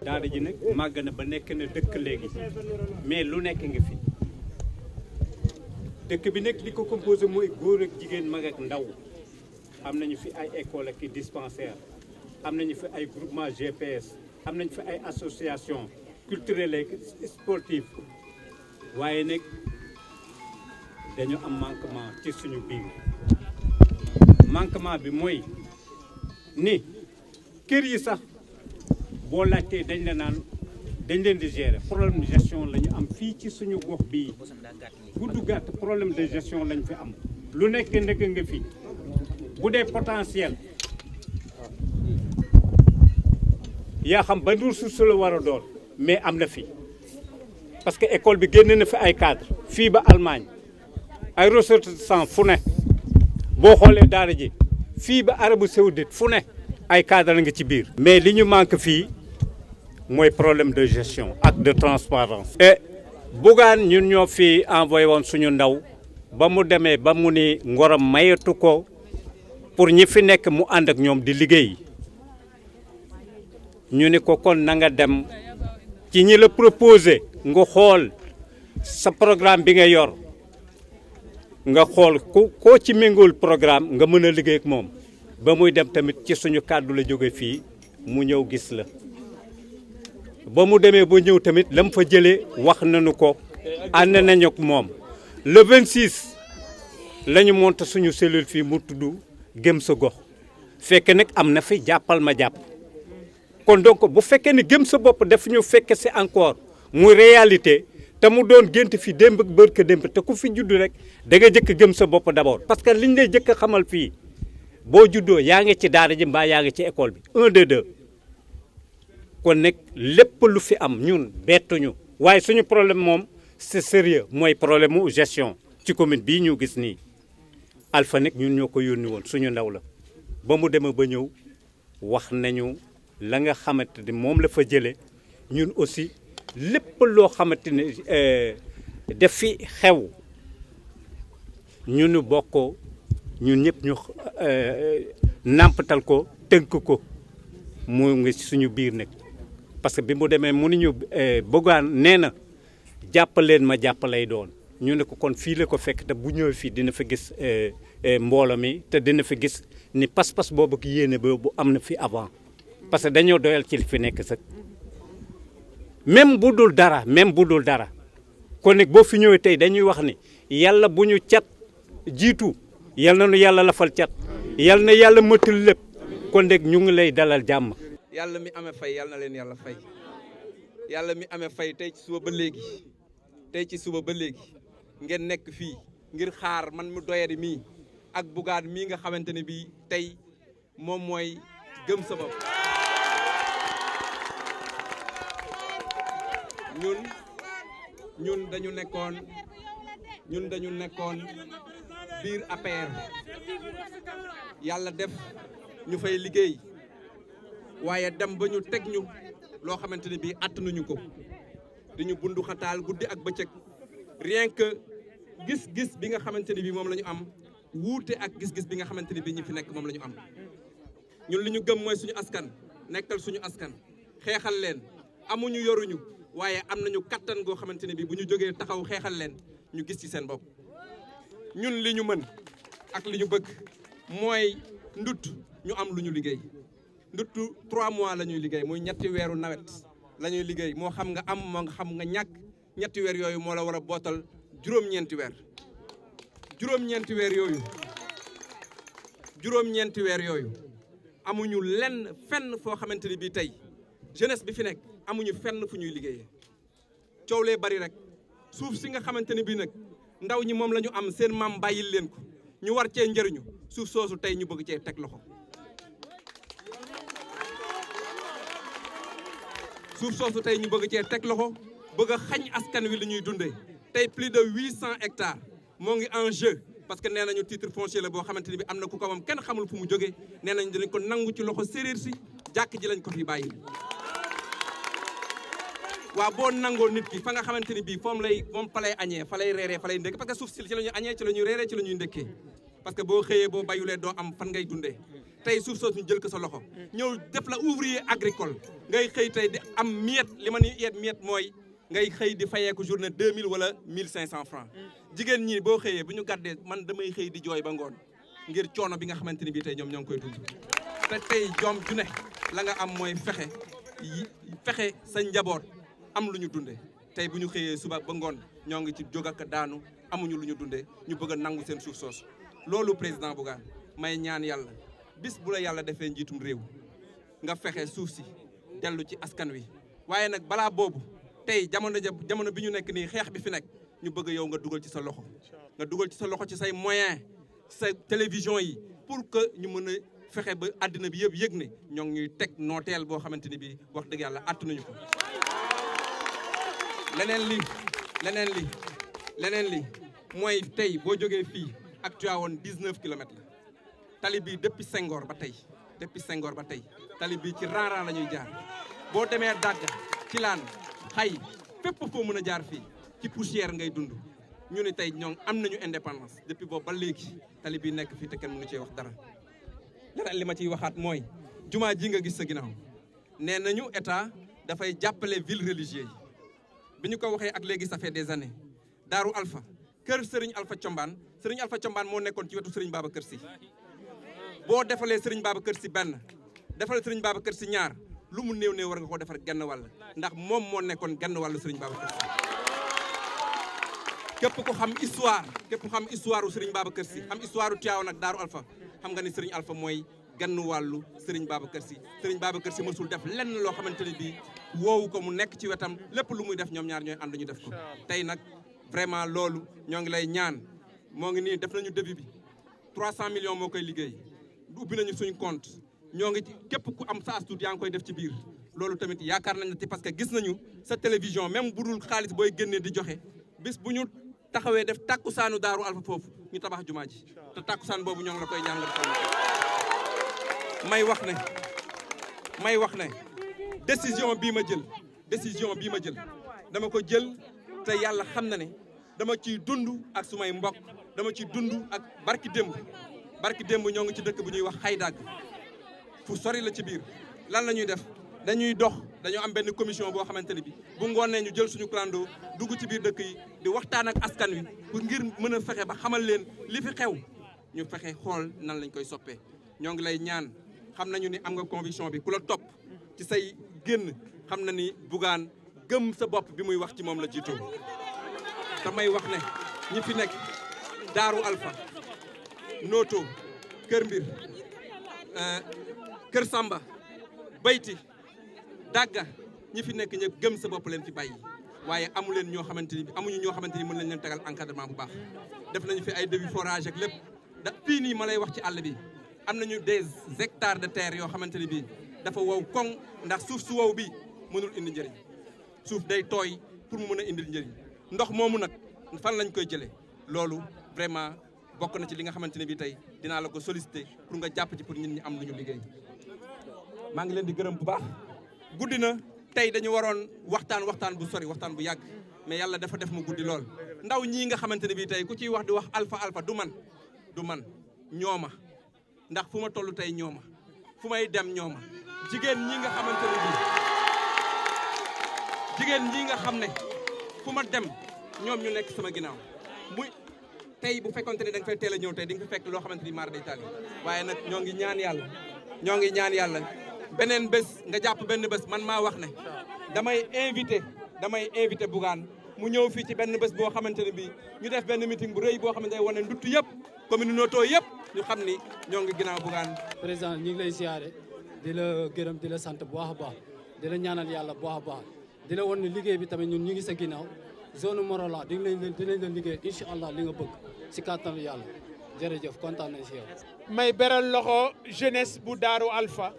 daara ji nag màgg na ba nekk na dëkk léegi mais lu nekk nga fi dëkk bi nag li ko composé mooy góor ak jigéen mag ak ndaw am nañu fi ay école ak i dispensaire am nañu fi ay groupement GPS am nañu fi ay association culturelle et sportive waaye nag dañu am manquement ci suñu biir manquement bi mooy ni kër yi sax boo laajtee dañ la naan dañ leen di gérer problème de gestion la ñu am fii ci suñu gox bii gudd gàtt problème de gestion lañ fi am lu nekk nekk nga fi bu dee potentiel yaa xam ba ressource la war a doon mais am na fi parce que école bi génn na fi ay cadre fii ba Allemagne ay ressortissants fu ne boo xoolee daara ji fii ba Arabie Saoudite fu ne ay cadre nga ci biir mais li ñu manque fii mooy problème de gestion ak de transparence et Bougane ñun ñoo fi envoyé woon suñu ndaw ba mu demee ba mu ni ngorom mayatu ko pour ñi fi nekk mu ànd ak ñoom di liggéey ñu ni ko kon na nga dem ci ñi la proposé nga xool sa programme bi nga yor nga xool koo ci méngool programme nga mën a liggéey ak moom ba muy dem tamit ci suñu kàddu la jóge fii mu ñëw gis la ba mu demee ba ñëw tamit la mu fa jëlee wax nañu ko ànd nañu ak moom le 26 la ñu monté suñu cellule fii mu tudd Gëm sa gox fekk nag am na fi jàppal ma jàpp kon donc bu fekkee ne gëm sa bopp daf ñu fekk si encore muy réalité te mu doon gént fi démb ak bërka démb te ku fi judd rek da nga jëkk gëm sa bopp d'abord parce que liñ lay jëkk a xamal fii boo juddoo yaa ngi ci daara ji mbaa yaa ngi ci école bi 1 2 2 kon nag lépp lu fi am ñun bettuñu waaye suñu problème moom c'est sérieux mooy problème mu gestion ci commune bii ñu gis nii Alpha nag ñun ñoo ko yónni woon suñu ndaw la ba mu demee ba ñëw wax nañu la nga xamante ni moom la fa jëlee ñun aussi lépp loo xamante ni def fi xew ñunu bokkoo ñun ñëpp ñu nàmpatal ko tënk ko mu ngi suñu biir nag parce que bi mu demee mënuñu Bougane nee na jàppaleen ma jàppalay doon ñu ne ko kon fii la ko fekk te bu ñëwee fii dina fa gis mbooloo mi te dina fa gis ni pas-pas boobu ak yéene boobu am na fi avant parce que dañoo doyal ci li fi nekk sax même bu dul dara kon nag boo fi ñëwee tey dañuy wax ni yàlla bu ñu cat jiitu yal na nu yàlla lafal cat yal na yàlla mëtal lépp kon nag ñu ngi lay dalal jàmm. yàlla mi amee fay yàlla na leen yàlla fay yàlla mi amee fay tey ci suba ba léegi ngeen nekk fii ngir xaar man mu doyadi mii ak Bougane mii nga xamante ne bii tey moom mooy gëm sa bopp. ñun dañu nekkoon biir APR yàlla def ñu fay liggéey waaye dem ba ñu teg ñu loo xamante ne bii attanuñu ko dañu bundu xataal guddi ak bëccëg rien que gis-gis bi nga xamante ne bii moom la ñu am wuute ak gis-gis bi nga xamante ne bii ñi fi nekk moom la ñu am ñun li ñu gëm mooy suñu askan nekkal suñu askan xeexal leen amuñu yoruñu waaye am nañu kattan goo xamante ne bii bu ñu jógee taxaw xeexal leen ñu gis ci seen bopp ñun li ñu mën ak li ñu bëgg mooy ndut ñu am lu ñu liggéey nduttu 3 mois la ñuy liggéey muy ñetti weeru nawet la ñuy liggéey moo xam nga am moo nga xam nga ñàkk ñetti weer yooyu moo la war a bootal juróom-ñeenti weer yooyu amuñu lenn fenn foo xamante ni bii tey jeunesse bi fi nekk amuñu fenn fu ñuy liggéeyee coow lee bari rek suuf si nga xamante ni bii nag ndaw ñi moom la ñu am seen maam bàyyil leen ko ñu war cee njëriñu suuf soosu tey ñu bëgg cee teg loxo bëgg a xañ askan wi li ñuy dundee tey plus de 800 hectares moo ngi en jeu parce que nee nañu titre foncier la boo xamante ni bi am na ku ko moom kenn xamul fu mu jógee nee nañ dinañ ko nangu ci loxo séréer si jàkk ji lañ ko fi bàyyi waaw boo nangoo nit ki fa nga xamante ni bii moom fa lay añee fa lay reeree fa lay ndékkee parce que suuf si ci la ñuy añee ci la ñuy reeree ci la ñuy ndékkee parce que boo xëyee boo bayulee doo am fan ngay dundee tey suuf soosu ñu jël ko sa loxo ñëw def la ouvrier agricole ngay xëy tey di am miette li ma ni miette mooy ngay xëy di fayeeku journée 2000 wala 1500 francs jigéen ñi boo xëyee bu ñu gàddee man damay xëy di jooy ba ngoon ngir coono bi nga xamante ni bii tey ñoom ñoo ngi koy dund te tey jom ju ne la nga am mooy fexe sa njaboot am lu ñu dunde tey bu ñu xëyee suba ba ngoon ñoo ngi ci jóg ak daanu amuñu lu ñu dundee ñu bëgg a nangu seen suuf soosu loolu président Bougane may ñaan yàlla bis bu la yàlla defee njiitum réew nga fexe suuf si dellu ci askan wi waaye nag balaa boobu tey jamono bi ñu nekk nii xeex bi fi nekk ñu bëgg yow nga dugal ci sa loxo nga dugal ci sa loxo ci say moyen ci sa télévision yi pour que ñu mën a fexe ba àddina bi yëpp yëg ne ñoo ngi ñuy teg nooteel boo xamante ni bii wax dëgg yàlla attanuñu ko leneen li mooy tey boo jógee fii ak Tivaouane 19 kilomètres la tali bi depuis Senghor ba tey tali bi ci ran la ñuy jaar boo demee Dagga ci laan xay fépp foo mën a jaar fii ci poussière ngay dund ñu ne tey ñoom am nañu indépendance depuis boobu ba léegi tali bi nekk fii te kenn mënu cee wax dara leneen li ma ciy waxaat mooy jumaa ji nga gis sa ginnaaw nee nañu état dafay jàppale ville religieux yi bi ñu ko waxee ak léegi ça fait des années Daaru Alpha kër Serigne Alpha Thiombane moo nekkoon ci wetu Serigne Babacar Sy boo defalee Serigne Babacar Sy benn defalee Serigne Babacar Sy ñaar lu mu néew war nga ko defar genn wàll ndax moom moo nekkoon genn wàllu Serigne Babacar Sy képp ko xam histoire u Serigne Babacar Sy xam histoire u Tivaouane ak Daaru Alpha xam nga ni Serigne Alpha mooy genn wàllu Serigne Babacar Sy mësul def lenn loo xamante ne bii woowu ko mu nekk ci wetam lépp lu muy def ñoom ñaar ñooy ànd ñu def ko tey nag vraiment loolu ñoo ngi lay ñaan moo ngi nii def nañu début bi 300 millions moo koy liggéey ubbi nañu suñu compte ñoo ngi ci képp ku am sa astuut yaa ngi koy def ci biir loolu tamit yaakaar nañ ci parce que gis nañu sa télévision même bu dul xaalis booy génnee di joxe bis bu ñu taxawee def tàkkusaanu Daaru Alpha foofu ñu tabax jumaa ji te tàkkusaan boobu ñoo ngi la koy ñaan nga defal may wax ne décision bii ma jël dama ko jël te yàlla xam na ne dama ciy dund ak sumay mbokk dama ciy dund ak barki démb ñoo ngi ci dëkk bu ñuy wax Xaydaag fu sori la ci biir lan la ñuy def dañuy dox dañoo am benn commission boo xamante ne bi bu ngoonee ñu jël suñu clando dugg ci biir dëkk yi di waxtaan ak askan wi pour ngir mën a fexe ba xamal leen li fi xew ñu fexe xool nan lañ koy soppee ñoo ngi lay ñaan xam nañu ni am nga conviction bi ku la topp ci say génn xam na ni Bougane gëm sa bopp bi muy wax ci moom la jiitoo te may wax ne ñi fi nekk Daaru Alpha Noto Kër Mbir Kër Samba Bayti Dagga ñi fi nekk ñëpp gëm sa bopp leen fi bàyyi waaye amuñu ñoo xamante ni mën nañ leen tegal encadrement bu baax def nañu fi ay début forage ak lépp fii nii ma lay wax ci àll bi am nañu des hectares de terre yoo xamante ni bii dafa wow koŋ ndax suuf su wow bi mënul indi njëriñ suuf day tooy pour mu mën a indil njëriñ ndox moomu nag fan lañ koy jëlee loolu vraiment bokk na ci li nga xamante ne bii tey dinaa la ko solliciter pour nga jàpp ci pour ñun ñi am lu ñu liggéey. maa ngi leen di gërëm bu baax guddi na tey dañu waroon waxtaan bu sori waxtaan bu yàgg mais yàlla dafa def mu guddi lool ndaw ñii nga xamante ne bii tey ku ciy wax di wax alpha du man ñooma ndax fu ma toll tey ñooma fu may dem ñooma jigéen ñi nga xamante ne bii jigéen ñi nga xam ne fu ma dem ñoom ñu nekk sama ginnaaw muy tey bu fekkonte ne da nga fay teel a ñëw tey di nga fa fekk loo xamante ni maar day taal waaye nag ñoo ngi ñaan yàlla beneen bés nga jàpp benn bés man maa wax ne damay invité Bougane mu ñëw fii ci benn bés boo xamante ne bii ñu def benn meeting bu rëy boo xamante ne wane nduttu yëpp commune Noto yëpp ñu xam ni ñoo ngi ginnaaw Bougane. président ñu ngi lay siyaare di la gërëm di la sant bu baax a baax di la ñaanal yàlla bu baax a baax di la wan ne liggéey bi tamit ñun ñu ngi sa ginnaaw zone Morolan dinañ leen liggéey incha allah li nga bëgg si kàttanu yàlla jërëjëf kontaan nañ si yow. may beral loxo jeunesse bu Daaru Alpha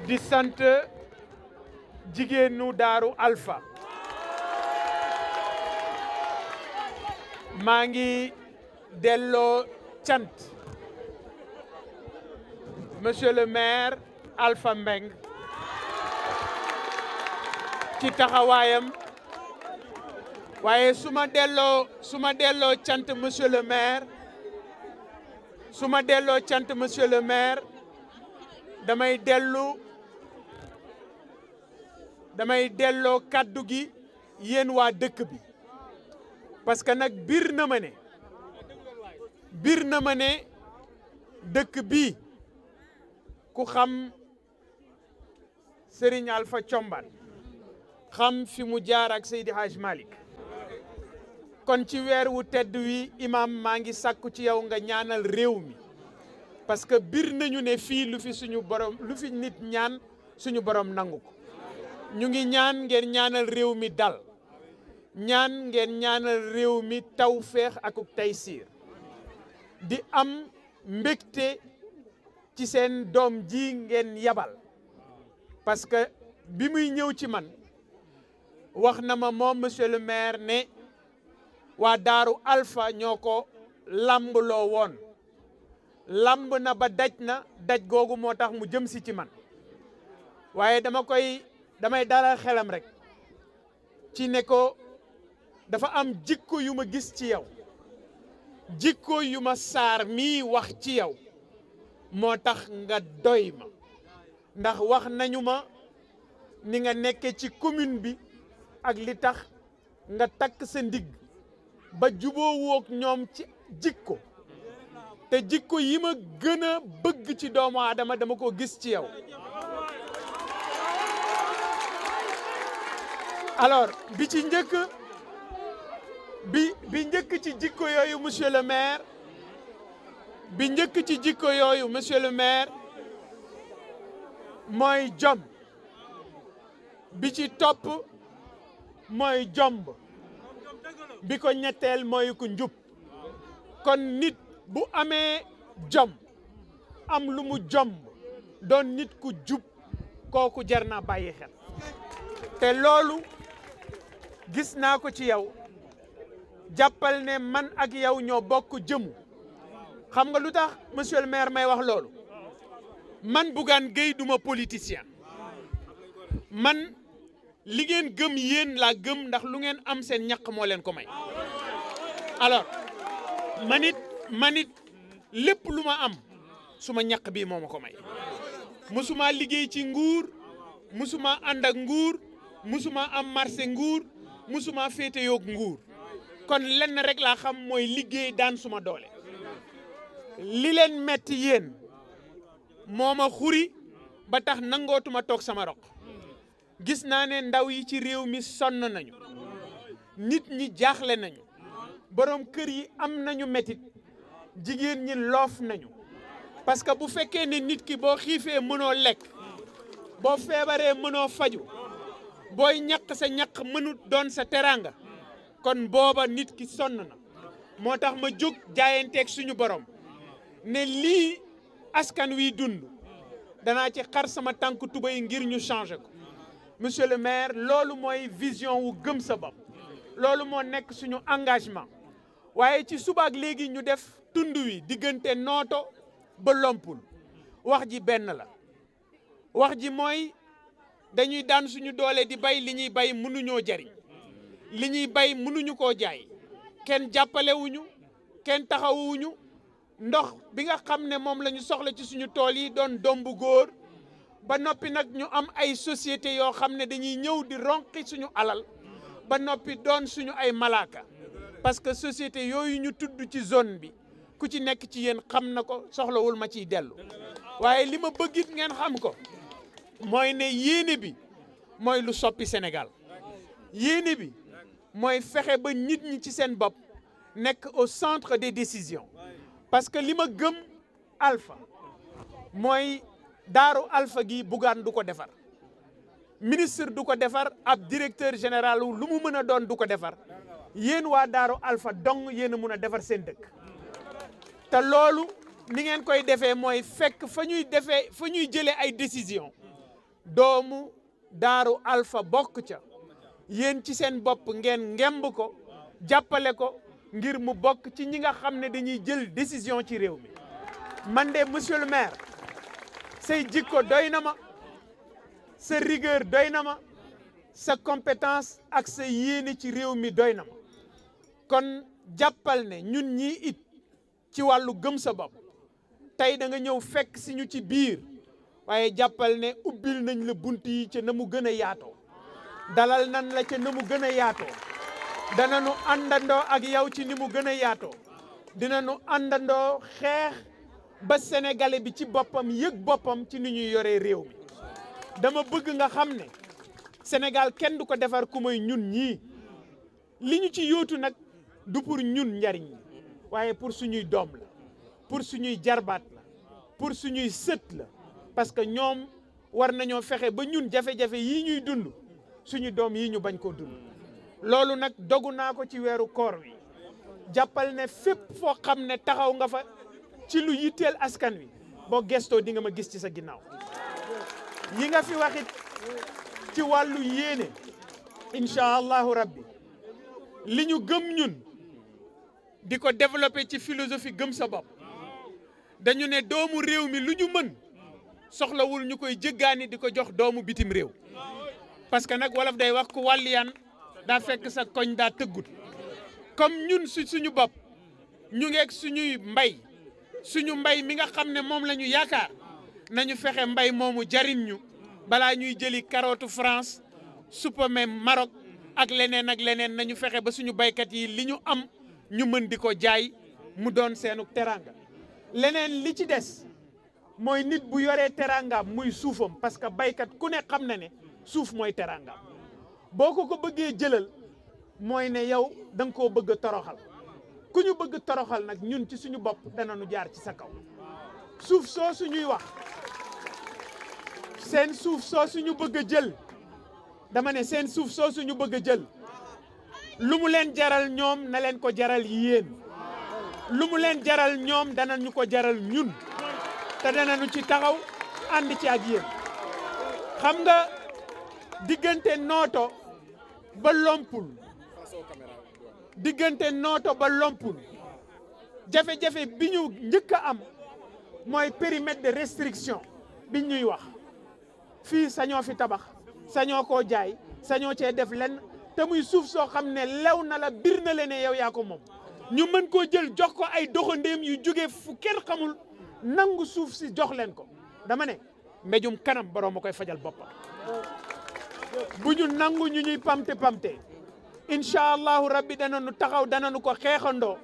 di sant jigéenu Daaru Alpha maa ngi delloo cant monsieur le maire Alpha Mbeng ci taxawaayam waaye su ma delloo cant monsieur le maire su ma delloo cant monsieur le maire damay delloo kaddu gi yéen waa dëkk bi parce que nag biir na ma ne dëkk bi ku xam Serigne Alpha Thiombane xam fi mu jaar ak Seydi Hadj Malick kon ci weer wu tedd wi imam maa ngi sàkku ci yow nga ñaanal réew mi parce que bir nañu ne fii lu fi nit ñaan suñu borom nangu ko ñu ngi ñaan ngeen ñaanal réew mi dal ñaan ngeen ñaanal réew mi tawféex ak taysiir di am mbégte ci seen doom ji ngeen yabal parce que bi muy ñëw ci man wax na ma moom monsieur le maire ne waa Daaru Alpha ñoo ko lambloo woon lamb na ba daj googu moo tax mu jëm si ci man waaye damay dalal xelam rek ci ne ko dafa am jikko yu ma gis ci yow jikko yu ma saar mii wax ci yow moo tax nga doy ma ndax wax nañu ma ni nga nekke ci commune bi ak li tax nga takk sa ndigg ba juboo woog ñoom ci jikko te jikko yi ma gën a bëgg ci doomu aadama dama ko gis ci yow alors bi njëkk ci jikko yooyu monsieur le maire mooy jom bi ci topp mooy jomb bi ko ñetteel mooy ku njub kon nit bu amee jom am lu mu jomb doon nit ku jub kooku jar naa bàyyi xel te loolu gis naa ko ci yow jàppal ne man ak yow ñoo bokk jëmu xam nga lu tax monsieur le maire may wax loolu man Bougane Gueye duma politicien man li ngeen gëm yéen laa gëm ndax lu ngeen am seen ñaq moo leen ko may alors manit lépp lu ma am suma ñaq bii moo ma ko may musuma liggéey ci nguur musuma ànd ak nguur musuma am marché nguur musuma féete yoog nguur kon lenn rek laa xam mooy liggéey daan suma doole li leen metti yéen moo ma xuri ba tax nangootuma toog sama roq gis naa ne ndaw yi ci réew mi sonn nañu nit ñi jaaxle nañu borom kër yi am nañu metit jigéen ñi loof nañu parce que bu fekkee ne nit ki boo xiifee mënoo lekk boo feebaree mënoo faju booy ñaq sa ñaq mënut doon sa teraanga kon booba nit ki sonn na moo tax ma jóg jaayanteeg suñu borom ne lii askan wi dund danaa ci xar sama tànk tubéy ngir ñu changer ko monsieur le maire loolu mooy vision wu gëm sa bopp loolu moo nekk suñu engagement waaye ci subaak léegi ñu def tund wi diggante Nooto ba Lompul wax ji benn la wax ji mooy dañuy daan suñu doole di bay li ñuy bay mënuñoo jariñ li ñuy bay mënuñu koo jaay kenn jàppalewuñu kenn taxawuñu ndox bi nga xam ne moom la ñu soxla ci suñu tool yi doon dombu góor ba noppi nag ñu am ay société yoo xam ne dañuy ñëw di ronqi suñu alal ba noppi doon suñu ay malaaka parce que société yooyu ñu tudd ci zone bi ku ci nekk ci yéen xam na ko soxlawul ma ciy dellu waaye li ma bëggit ngeen xam ko mooy ne yéene bi mooy lu soppi Sénégal yéene bi mooy fexe ba nit ñi ci seen bopp nekk au centre des décisions parce que li ma gëm Alpha mooy Daaru Alpha gi Bougane du ko defar ministre du ko defar ab directeur général lu mu mën a doon du ko defar yéen waa Daaru Alpha dong yéen a mun a defar seen dëkk te loolu ni ngeen koy defee mooy fekk fa ñuy jëlee ay décision doomu Daaru Alpha bokk ca yéen ci seen bopp ngeen ngemb ko jàppale ko ngir mu bokk ci ñi nga xam ne dañuy jël décision ci réew mi man de monsieur le maire say jikko doy na ma sa rigueur doy na ma sa compétence ak sa yéene ci réew mi doy na ma kon jàppal ne ñun ñii it ci wàllu gëm sa bopp tey da nga ñëw fekk si ñu ci biir waaye jàppal ne ubbil nañ la bunt yi ca na mu gën a yaatoo dalal nan la ca na mu gën a yaatoo dananu àndandoo ak yow ci ni mu gën a yaatoo dinanu àndandoo xeex ba sénégalais bi ci boppam yëg boppam ci ni ñuy yoree réew mi dama bëgg nga xam ne Sénégal kenn du ko defar ku may ñun ñii li ñu ci yóotu nag du pour ñun njariñ ñi waaye pour suñuy doom la pour suñuy jarbaat la pour suñuy sët la parce que ñoom war nañoo fexe ba ñun jafe-jafe yii ñuy dund suñu doom yi ñu bañ koo dund loolu nag dogu naa ko ci weeru koor wi jàppal ne fépp foo xam ne taxaw nga fa ci lu yitteel askan wi boo gestoo di nga ma gis ci sa ginnaaw yi nga fi waxit ci wàllu yéene incha allahu rabbi li ñu gëm ñun di ko développé ci philosophie gëm sa bopp dañu ne doomu réew mi lu ñu mën soxlawul ñu koy jëggaani di ko jox doomu bitim réew parce que nag wolof day wax ku wàlliyaan daa fekk sa koñ daa tëggut comme ñun suñu bopp ñu ngeeg suñuy mbay mi nga xam ne moom la ñu yaakaar nañu fexe mbay moomu jariñ ñu balaa ñuy jëli carotte France supame Maroc ak leneen nañu fexe ba suñu baykat yi li ñu am ñu mën di ko jaay mu doon seenu teranga leneen li ci des mooy nit bu yoree terangaam muy suufam parce que baykat ku ne xam na ne suuf mooy terangaam boo ko bëggee jëlal mooy ne yow da nga koo bëgg a toroxal ku ñu bëgg toroxal nag ñun ci suñu bopp danañu jaar ci sa kaw suuf soo suñuy wax seen suuf soo suñu bëgg a jël dama ne seen suuf soo suñu bëgg a jël lu mu leen jaral ñoom na leen ko jaral yéen lu mu leen jaral ñoom danañu ko jaral ñun te danañu ci taxaw ànd ci ak yéen xam nga diggante nooto ba lompul jafe-jafe bi ñu njëkk a am mooy périmètre de restriction bi ñuy wax fii sañoo fi tabax sañoo koo jaay sañoo cee def lenn te muy suuf soo xam ne lew na la bir na le ne yow yaa ko moom ñu mën koo jël jox ko ay doxandéem yu jóge fu kenn xamul nangu suuf si jox leen ko dama ne mbéjum kanam borom a koy fajal boppam bu ñu nangu ñu ñuy pamte incha allahu rabbi dananu taxaw dananu ko xeexandoo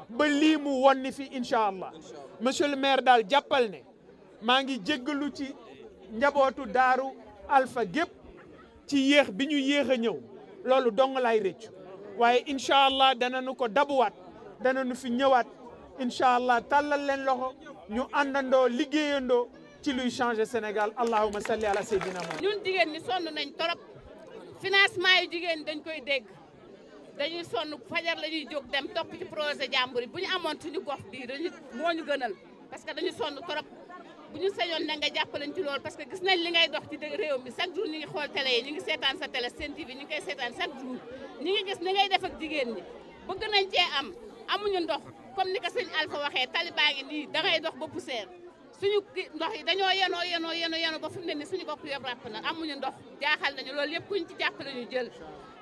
ba lii mu wonni fi incha allah monsieur le maire daal jàppal ne maa ngi jéggalu ci njabootu daaru alpha gépp ci yéex bi ñu yéex a ñëw loolu dong lay rëccu waaye incha allah dananu ko dabuwaat dananu fi ñëwaat incha allah tàllal leen loxo ñu àndandoo liggéeyandoo ci luy changer Sénégal allahumma salli ala sayyidina Muhammad. ñun jigéen ñi sonn nañ torop financement yu jigéen dañ koy dégg dañuy sonn fajar la ñuy jóg dem topp ci projet jàmbur yi bu ñu amoon suñu gox bii dañu moo ñu gënal parce que dañu sonn torop bu ñu sañoon na nga jàppalañ ci loolu parce que gis nañ li ngay dox ci réew mi chaque jour ñu ngi xool télé yi ñu ngi seetaan sa télé Sen TV ñu ngi koy seetaan chaque jour ñu ngi gis ni ngay def ak jigéen ñi bëgg nañ cee amuñu ndox comme ni ko sëñ Alpha waxee tali baa ngi nii da ngay dox ba poussière suñu ndox yi dañoo yenoo ba fu mu ne ni suñu bopp yëpp ràpp na amuñu ndox jaaxal nañu loolu yëpp kuñ ci jàppale ñu jël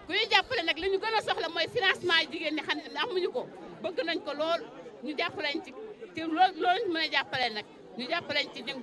ku ñu jàppale nag li ñu gën a soxla mooy financement yi jigéen ñi xam ne amuñu ko bëgg nañ ko lool ñu jàppaleñ ci te loolu ñu mën a jàppale nag ñu jàppaleñ ci